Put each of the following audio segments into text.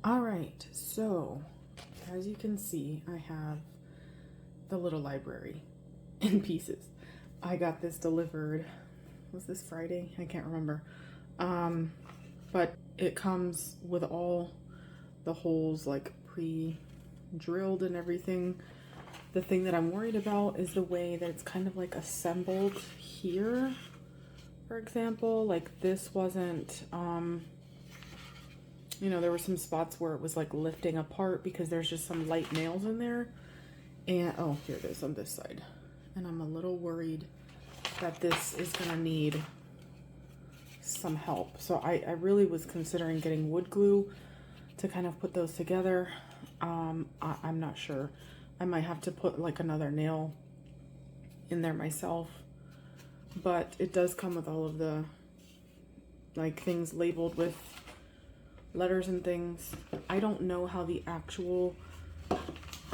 All right, so as you can see, I have the little library in pieces. I got this delivered, was this Friday? I can't remember. But it comes with all the holes like pre-drilled and everything. The thing that I'm worried about is the way that it's kind of like assembled here. For example, like this wasn't, you know, there were some spots where it was like lifting apart because there's just some light nails in there. And, oh, here it is on this side. And I'm a little worried that this is gonna need some help. So I really was considering getting wood glue to kind of put those together. I'm not sure. I might have to put like another nail in there myself. But it does come with all of the like things labeled with letters and things. I don't know how the actual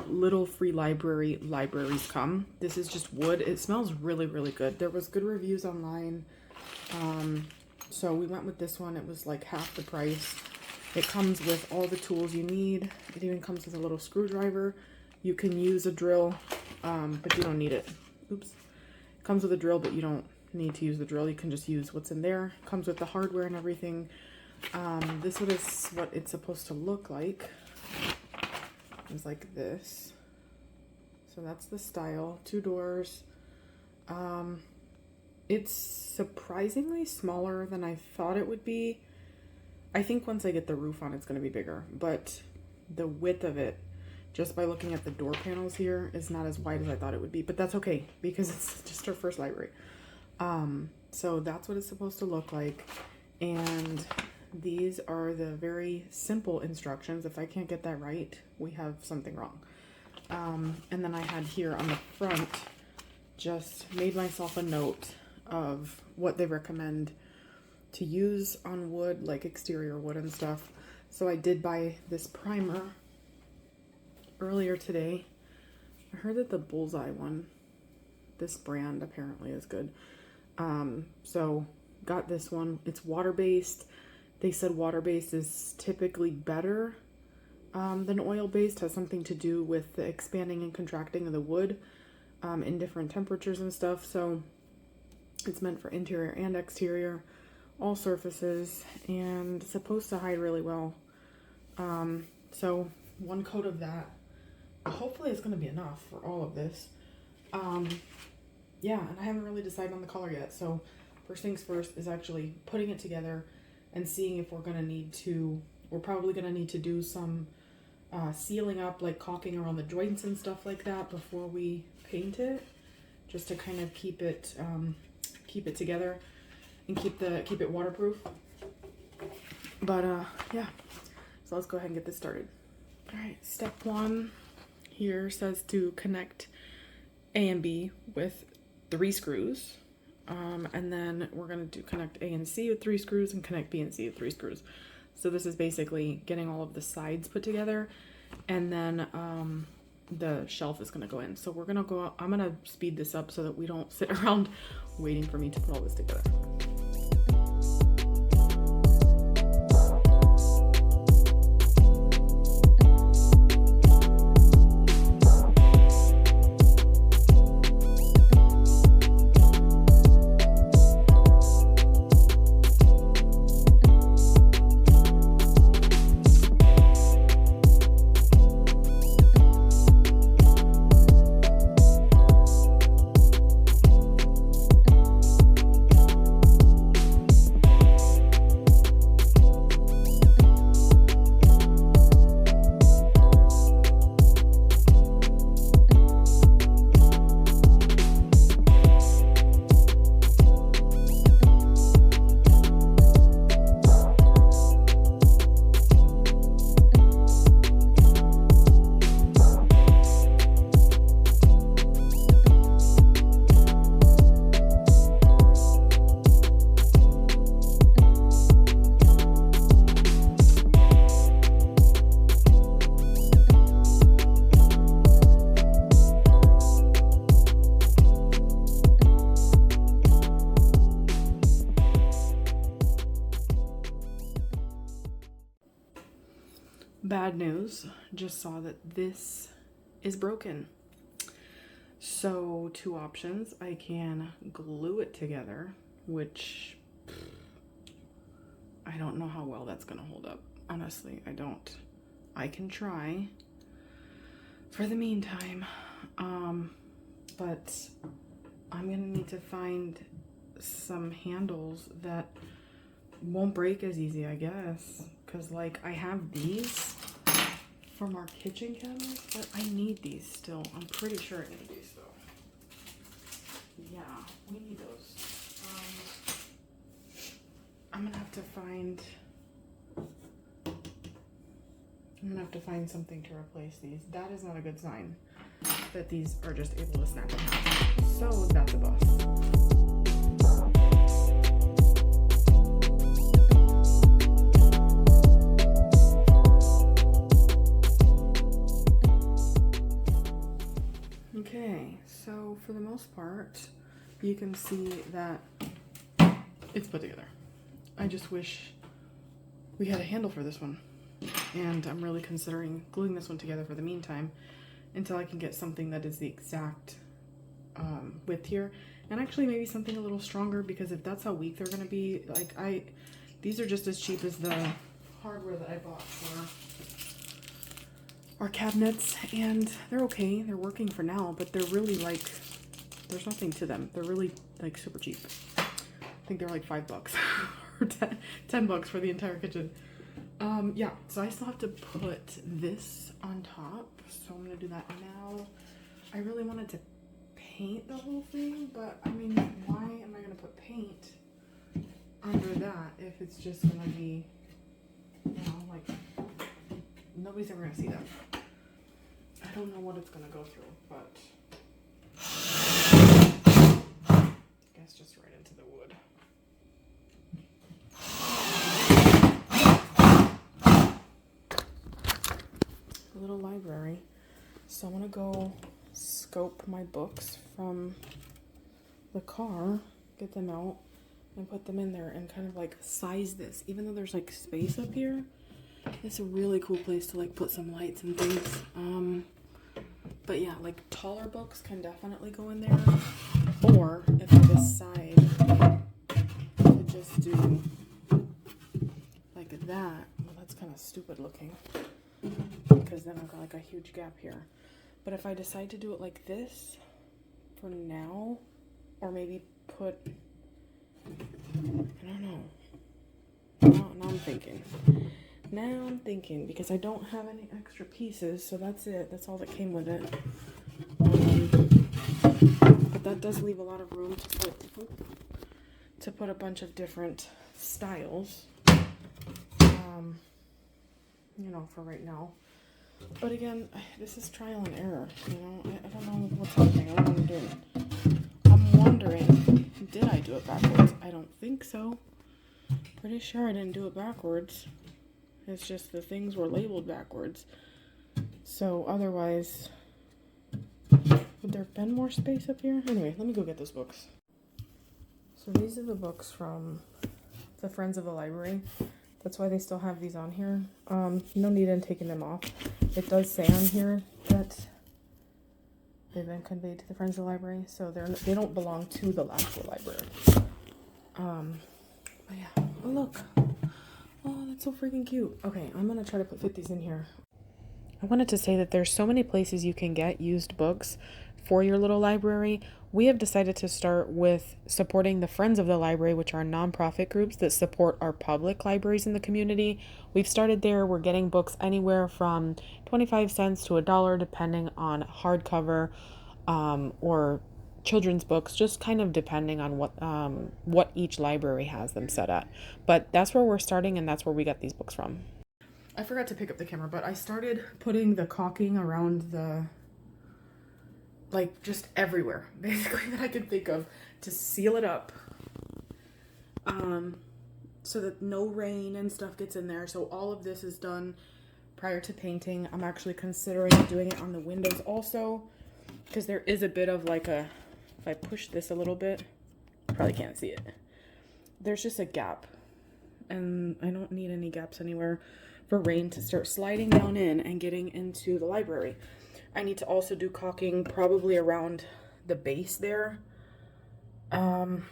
little free libraries come. This is just wood. It smells really, really good. There was good reviews online. So we went with this one. It was like half the price. It comes with all the tools you need. It even comes with a little screwdriver. You can use a drill, but you don't need it. Oops. It comes with a drill, but you don't need to use the drill. You can just use what's in there. It comes with the hardware and everything. This is what it's supposed to look like. It's like this. So that's the style. 2 doors. It's surprisingly smaller than I thought it would be. I think once I get the roof on, it's going to be bigger. But the width of it, just by looking at the door panels here, is not as wide as I thought it would be. But that's okay, because it's just our first library. So that's what it's supposed to look like. And these are the very simple instructions. If I can't get that right, we have something wrong. And then I had here on the front, just made myself a note of what they recommend to use on wood, like exterior wood and stuff. So I did buy this primer earlier today. I heard that the Bullseye one, this brand apparently is good. So got this one. It's water-based. They said water-based is typically better than oil-based. Has something to do with the expanding and contracting of the wood in different temperatures and stuff. So it's meant for interior and exterior, all surfaces, and it's supposed to hide really well. So 1 coat of that. Hopefully it's going to be enough for all of this. Yeah, and I haven't really decided on the color yet. So first things first is actually putting it together and seeing if we're going to need to, we're probably going to need to do some sealing up, like caulking around the joints and stuff like that before we paint it, just to kind of keep it together and keep it waterproof. But yeah, so let's go ahead and get this started. All right, step 1 here says to connect A and B with 3 screws. And then we're going to connect A and C with 3 screws and connect B and C with 3 screws. So this is basically getting all of the sides put together, and then the shelf is going to go in. So we're going to go, I'm going to speed this up so that we don't sit around waiting for me to put all this together. Bad news, just saw that this is broken. So 2 options. I can glue it together, which I don't know how well that's gonna hold up. Honestly, I don't. I can try for the meantime. But I'm gonna need to find some handles that won't break as easy, I guess. Cause like I have these from our kitchen cabinets, but I need these still. I'm pretty sure I need these though. Yeah, we need those. I'm gonna have to find something to replace these. That is not a good sign that these are just able to snap in half. So that's a bust. Okay, so for the most part, you can see that it's put together. I just wish we had a handle for this one. And I'm really considering gluing this one together for the meantime until I can get something that is the exact width here. And actually maybe something a little stronger, because if that's how weak they're going to be, like these are just as cheap as the hardware that I bought for our cabinets, and they're okay. They're working for now, but they're really like, there's nothing to them. They're really like super cheap. I think they're like $5 or $10 for the entire kitchen. Yeah, so I still have to put this on top, so I'm gonna do that now. I really wanted to paint the whole thing, but I mean, why am I gonna put paint under that if it's just gonna be, you know, like, nobody's ever gonna see that. I don't know what it's gonna go through, but I guess just right into the wood. Little library. So I'm gonna go scope my books from the car, get them out, and put them in there and kind of like size this. Even though there's like space up here, it's a really cool place to like put some lights and things. But yeah, like taller books can definitely go in there. Or if I decide to just do like that, well, that's kind of stupid looking, because then I've got like a huge gap here. But if I decide to do it like this for now, or maybe put, I don't know. Now I'm thinking. Now I'm thinking, because I don't have any extra pieces, so that's it. That's all that came with it. But that does leave a lot of room to put a bunch of different styles. You know, for right now. But again, this is trial and error, you know. I don't know what's happening. I don't know what I'm doing. I'm wondering, did I do it backwards? I don't think so. Pretty sure I didn't do it backwards. It's just the things were labeled backwards. So otherwise, would there have been more space up here? Anyway, let me go get those books. So these are the books from the Friends of the Library. That's why they still have these on here. No need in taking them off. It does say on here that they've been conveyed to the Friends of the Library, so they don't belong to the actual library. But yeah, oh look. Oh, that's so freaking cute. Okay, I'm gonna try to fit these in here. I wanted to say that there's so many places you can get used books for your little library. We have decided to start with supporting the Friends of the Library, which are nonprofit groups that support our public libraries in the community. We've started there. We're getting books anywhere from 25 cents to $1, depending on hardcover or children's books, just kind of depending on what each library has them set at. But that's where we're starting, and that's where we got these books from. I forgot to pick up the camera, but I started putting the caulking around the, like, just everywhere, basically, that I could think of to seal it up, so that no rain and stuff gets in there. So all of this is done prior to painting. I'm actually considering doing it on the windows also, because there is a bit of like a, if I push this a little bit, you probably can't see it, there's just a gap, and I don't need any gaps anywhere for rain to start sliding down in and getting into the library. I need to also do caulking probably around the base there. I'm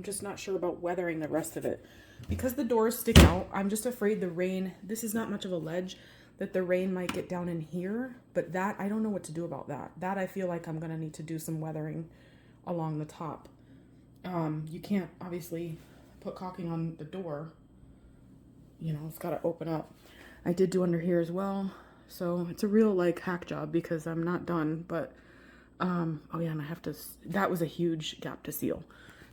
just not sure about weathering the rest of it. Because the doors stick out, I'm just afraid the rain, this is not much of a ledge, that the rain might get down in here, but that, I don't know what to do about that. That I feel like I'm gonna need to do some weathering along the top. You can't obviously put caulking on the door. You know, it's gotta open up. I did do under here as well. So it's a real like hack job because I'm not done, but, oh yeah, and I have to, that was a huge gap to seal.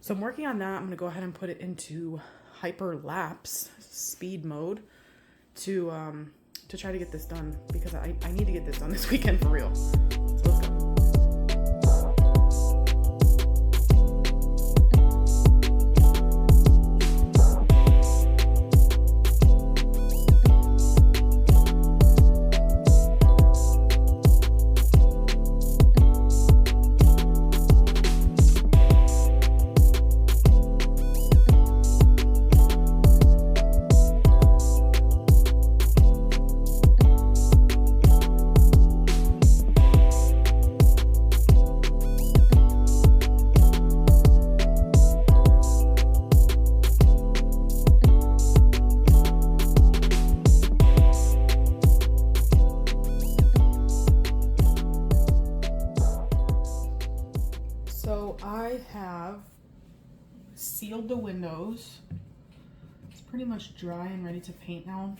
So I'm working on that. I'm gonna go ahead and put it into hyperlapse speed mode to try to get this done because I need to get this done this weekend for real. So let's go. So I have sealed the windows. It's pretty much dry and ready to paint now.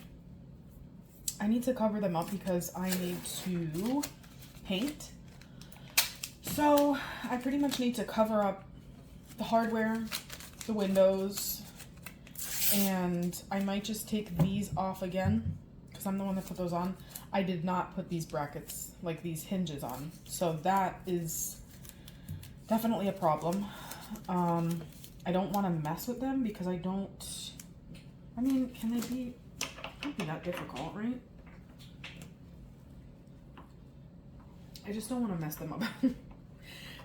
I need to cover them up because I need to paint. So I pretty much need to cover up the hardware, the windows, and I might just take these off again because I'm the one that put those on. I did not put these brackets, like these hinges on. So that is definitely a problem. I don't want to mess with them because I mean, can they be, can't be that difficult, right? I just don't want to mess them up.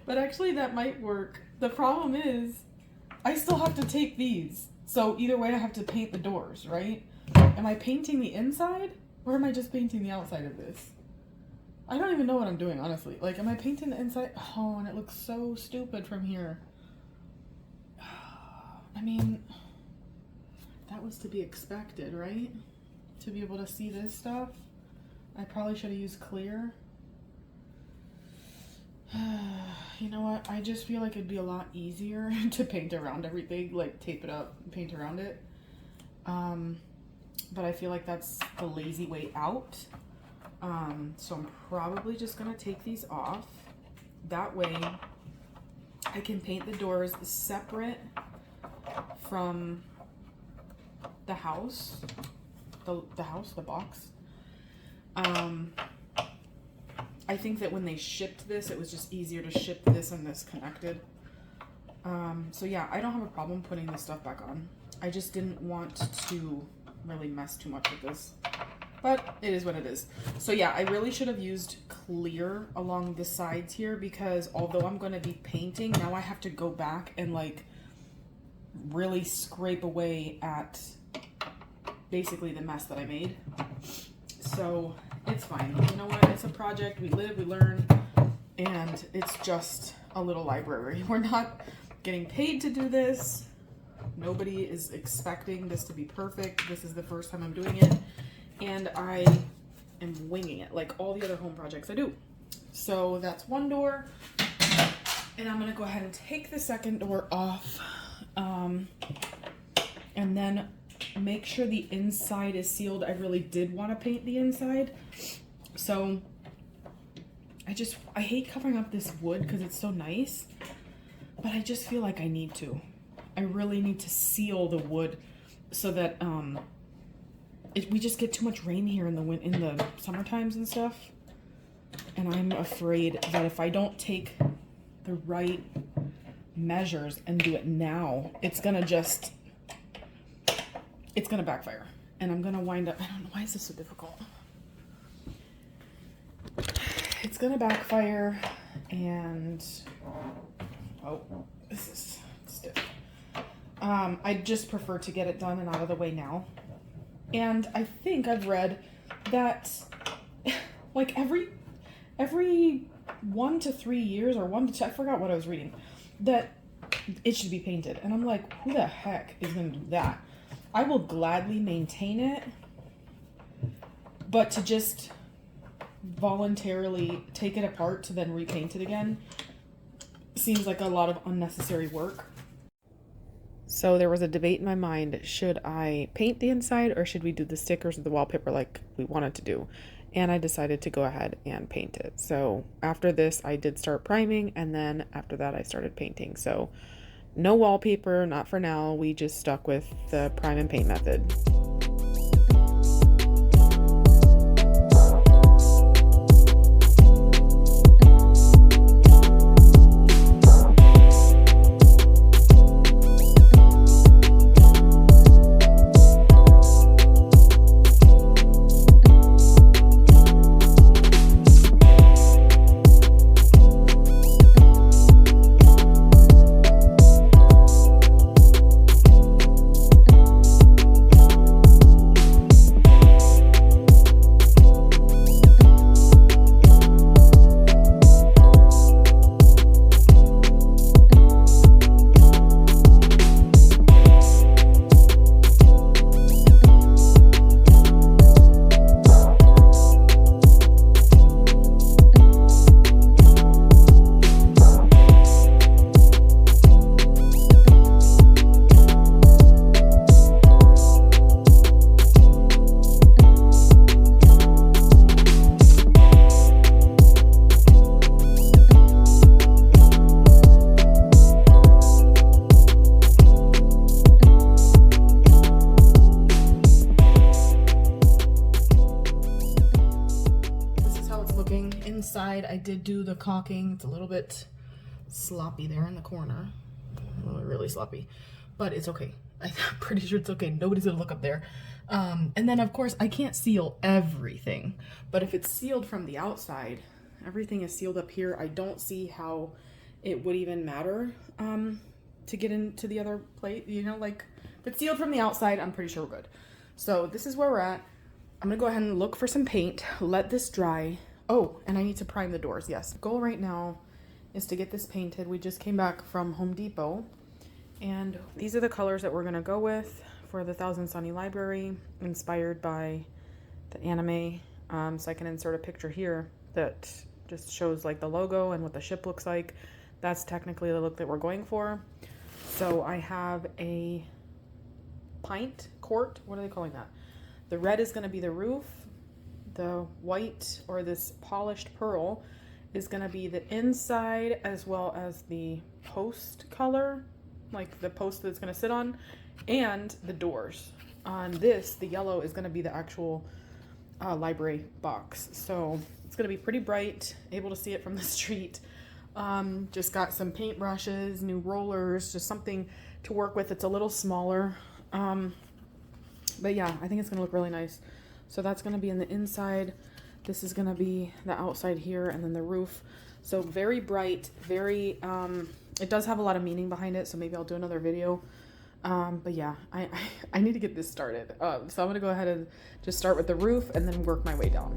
But actually that might work. The problem is I still have to take these. So either way I have to paint the doors, right? Am I painting the inside or am I just painting the outside of this? I don't even know what I'm doing, honestly. Like, am I painting the inside? Oh, and it looks so stupid from here. I mean, that was to be expected, right? To be able to see this stuff. I probably should have used clear. You know what? I just feel like it'd be a lot easier to paint around everything, like tape it up and paint around it. But I feel like that's the lazy way out. So I'm probably just gonna take these off. That way I can paint the doors separate from the house, the box. I think that when they shipped this, it was just easier to ship this and this connected. So yeah, I don't have a problem putting this stuff back on. I just didn't want to really mess too much with this. But it is what it is. So yeah, I really should have used clear along the sides here because although I'm going to be painting, now I have to go back and like really scrape away at basically the mess that I made. So it's fine. You know what? It's a project. We live, we learn, and it's just a little library. We're not getting paid to do this. Nobody is expecting this to be perfect. This is the first time I'm doing it. And I am winging it like all the other home projects I do. So that's one door. And I'm gonna go ahead and take the second door off. And then make sure the inside is sealed. I really did want to paint the inside. So I hate covering up this wood because it's so nice. But I just feel like I need to. I really need to seal the wood so that we just get too much rain here in the summer times and stuff, and I'm afraid that if I don't take the right measures and do it now, it's gonna backfire, and I'm gonna wind up. I don't know, why is this so difficult? It's gonna backfire, and oh, this is stiff. I just prefer to get it done and out of the way now. And I think I've read that like every 1 to 3 years or 1 to 2, I forgot what I was reading, that it should be painted. And I'm like, who the heck is going to do that? I will gladly maintain it, but to just voluntarily take it apart to then repaint it again seems like a lot of unnecessary work. So there was a debate in my mind, should I paint the inside or should we do the stickers or the wallpaper like we wanted to do? And I decided to go ahead and paint it. So after this, I did start priming, and then after that I started painting. So no wallpaper, not for now. We just stuck with the prime and paint method. Inside, I did do the caulking. It's a little bit sloppy there in the corner. Really sloppy, but it's okay. I'm pretty sure it's okay. Nobody's gonna look up there. And then of course I can't seal everything, but if it's sealed from the outside, everything is sealed up here. I don't see how it would even matter to get into the other plate, you know, like if it's sealed from the outside, I'm pretty sure we're good. So this is where we're at. I'm gonna go ahead and look for some paint, let this dry. Oh, and I need to prime the doors, yes. Goal right now is to get this painted. We just came back from Home Depot, and these are the colors that we're gonna go with for the Thousand Sunny Library, inspired by the anime. So I can insert a picture here that just shows like the logo and what the ship looks like. That's technically the look that we're going for. So I have a quart, what are they calling that? The red is gonna be the roof. The white, or this polished pearl, is going to be the inside, as well as the post color, like the post that it's going to sit on, and the doors. On this, the yellow is going to be the actual library box. So it's going to be pretty bright, able to see it from the street. Just got some paint brushes, new rollers, just something to work with. It's a little smaller. But yeah, I think it's going to look really nice. So that's going to be in the inside. This is going to be the outside here, and then the roof. So very bright, very, it does have a lot of meaning behind it. So maybe I'll do another video. But yeah, I need to get this started. So I'm going to go ahead and just start with the roof and then work my way down.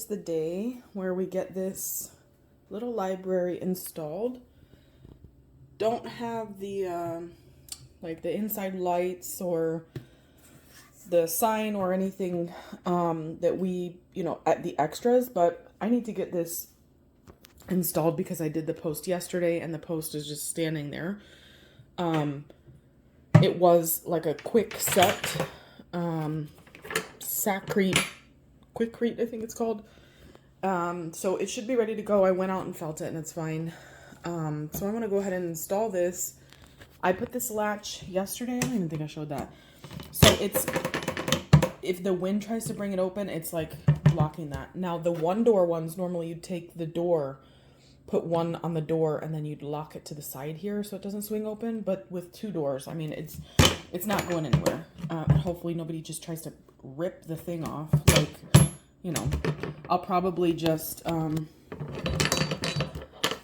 is the day where we get this little library installed. Don't have the like the inside lights or the sign or anything that we, at the extras, but I need to get this installed because I did the post yesterday and the post is just standing there. It was like a quick set, Quickcrete, I think it's called. So it should be ready to go. I went out and felt it and it's fine. So I'm going to go ahead and install this. I put this latch yesterday. I don't even think I showed that. So it's, if the wind tries to bring it open, it's like blocking that. Now the one door ones, normally you'd take the door, put one on the door, and then you'd lock it to the side here so it doesn't swing open. But with two doors, I mean, it's not going anywhere. And hopefully nobody just tries to rip the thing off. Like, I'll probably just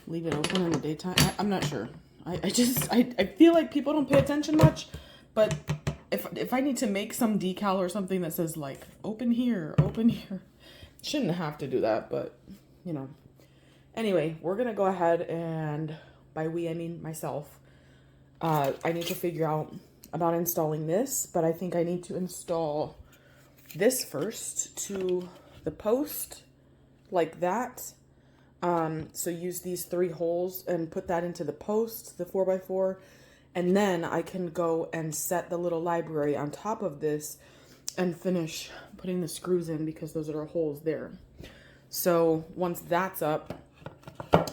leave it open in the daytime. I'm not sure. I feel like people don't pay attention much, but if I need to make some decal or something that says like open here, shouldn't have to do that, but anyway, we're gonna go ahead and, by we I mean myself, I need to figure out about installing this, but I think I need to install this first to the post like that. So use these 3 holes and put that into the post, the 4x4, and then I can go and set the little library on top of this and finish putting the screws in because those are holes there. So once that's up,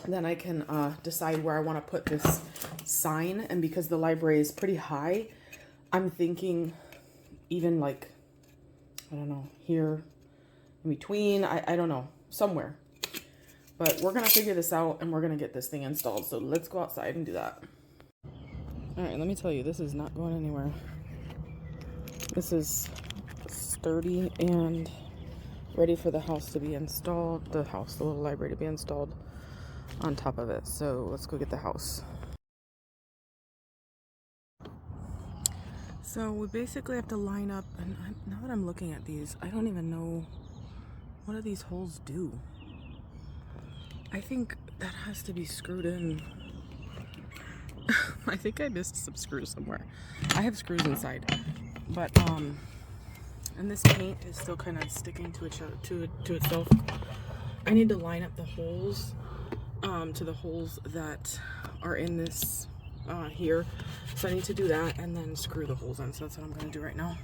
then I can decide where I want to put this sign. And because the library is pretty high, I'm thinking even like, I don't know, here in between, I don't know, somewhere. But we're going to figure this out and we're going to get this thing installed. So let's go outside and do that. All right, let me tell you, this is not going anywhere. This is sturdy and ready for the house to be installed. The little library to be installed on top of it. So let's go get the house. So we basically have to line up, and now that I'm looking at these, I don't even know, what do these holes do? I think that has to be screwed in. I think I missed some screws somewhere. I have screws inside, but and this paint is still kind of sticking to itself. I need to line up the holes to the holes that are in this here. So I need to do that and then screw the holes in. So that's what I'm going to do right now.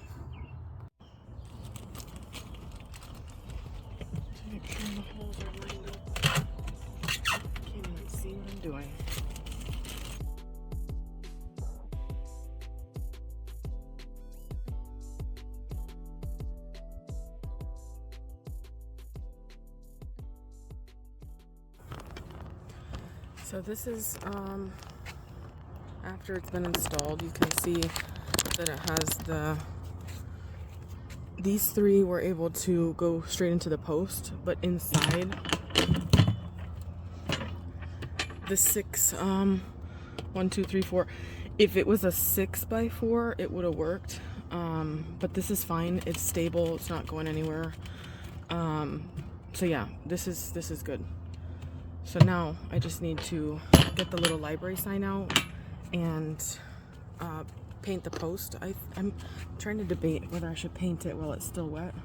To make sure the holes are lined up. Can't even see what I'm doing. So this is, after it's been installed, you can see that it has these 3 were able to go straight into the post, but inside the 6, 1, 2, 3, 4, if it was a 6x4, it would have worked, but this is fine, it's stable, it's not going anywhere, so yeah, this is good. So now I just need to get the little library sign out and paint the post. I'm trying to debate whether I should paint it while it's still wet.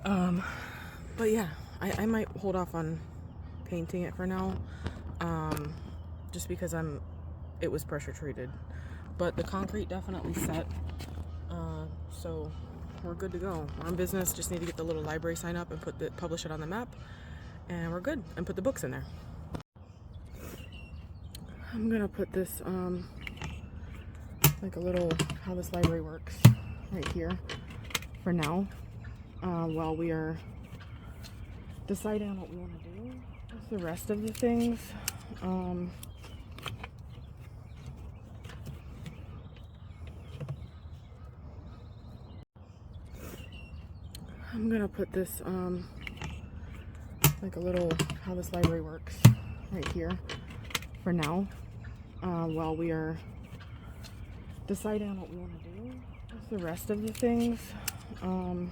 But yeah, I might hold off on painting it for now, just because it was pressure treated. But the concrete definitely set, so we're good to go. We're in business, just need to get the little library sign up and publish it on the map. And we're good, and put the books in there. I'm gonna put this, like a little, how this library works right here for now, while we are deciding on what we want to do with the rest of the things. I'm gonna put this, like a little, how this library works right here for now, while we are deciding on what we want to do with the rest of the things. I'm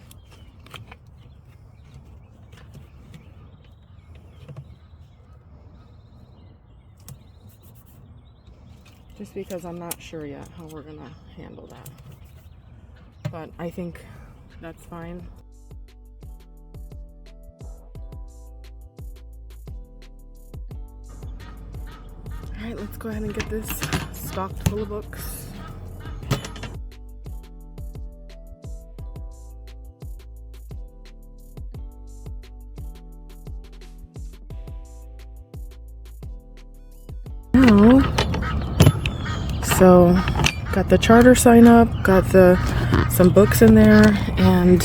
just because I'm not sure yet how we're gonna handle that. But I think that's fine. All right, let's go ahead and get this stocked full of books. So got the charter sign up, got some books in there, and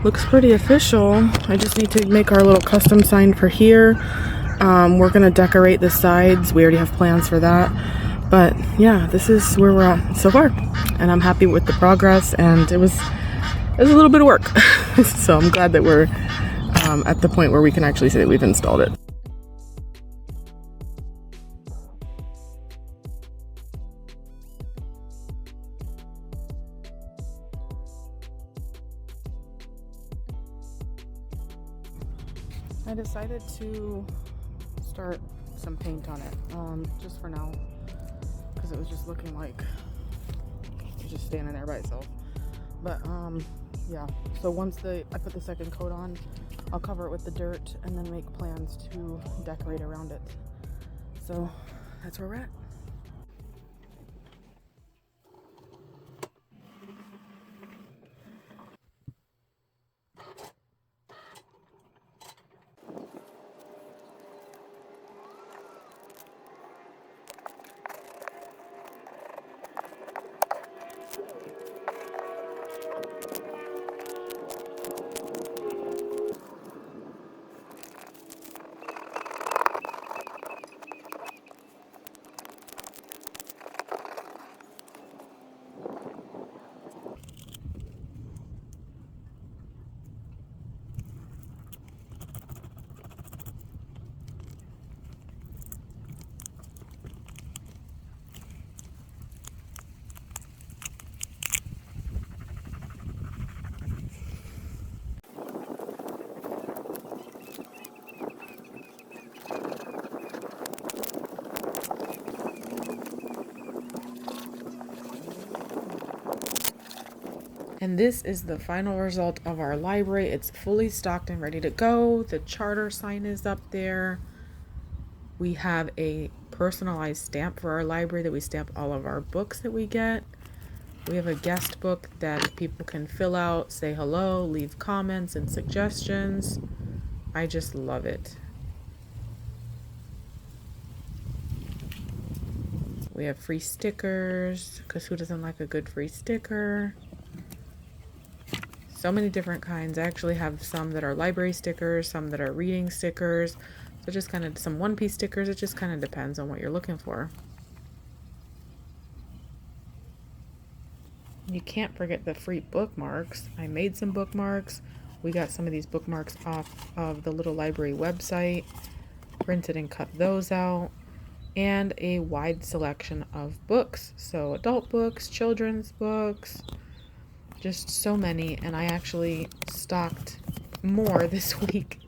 looks pretty official. I just need to make our little custom sign for here. We're gonna decorate the sides. We already have plans for that. But yeah, this is where we're at so far, and I'm happy with the progress. And it was a little bit of work, so I'm glad that we're at the point where we can actually say that we've installed it. I decided to start some paint on it, just for now, because it was just looking like it was just standing there by itself. But yeah, so once I put the second coat on, I'll cover it with the dirt and then make plans to decorate around it. So that's where we're at. And this is the final result of our library. It's fully stocked and ready to go. The charter sign is up there. We have a personalized stamp for our library that we stamp all of our books that we get. We have a guest book that people can fill out, say hello, leave comments and suggestions. I just love it. We have free stickers, because who doesn't like a good free sticker? So many different kinds. I actually have some that are library stickers, some that are reading stickers. So just kind of some one-piece stickers. It just kind of depends on what you're looking for. You can't forget the free bookmarks. I made some bookmarks. We got some of these bookmarks off of the little library website, printed and cut those out, and a wide selection of books. So adult books, children's books, just so many. And I actually stocked more this week.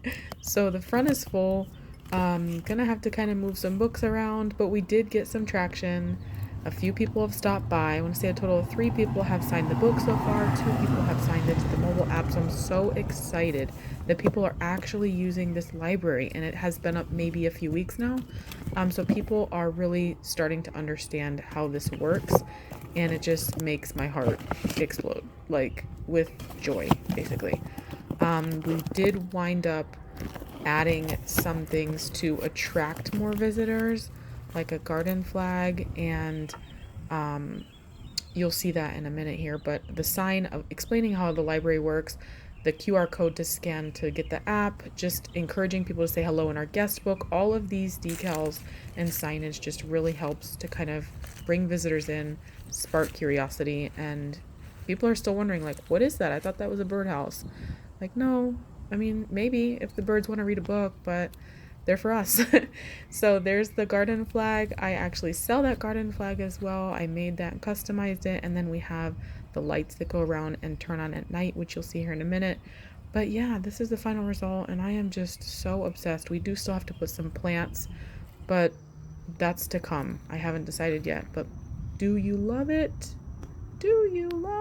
So the front is full. Gonna have to kind of move some books around, but we did get some traction. A few people have stopped by. I want to say a total of 3 people have signed the book so far. 2 people have signed it to the mobile app. So I'm so excited that people are actually using this library, and it has been up maybe a few weeks now. So people are really starting to understand how this works, and it just makes my heart explode, like with joy, basically. We did wind up adding some things to attract more visitors, like a garden flag, and you'll see that in a minute here, but the sign of explaining how the library works, the QR code to scan to get the app, just encouraging people to say hello in our guest book. All of these decals and signage just really helps to kind of bring visitors in, spark curiosity, and people are still wondering, like, what is that? I thought that was a birdhouse. Like, no, I mean, maybe if the birds want to read a book, but they're for us. So there's the garden flag. I actually sell that garden flag as well. I made that and customized it. And then we have the lights that go around and turn on at night, which you'll see here in a minute. But yeah, this is the final result, and I am just so obsessed. We do still have to put some plants, but that's to come. I haven't decided yet, but do you love it? Do you love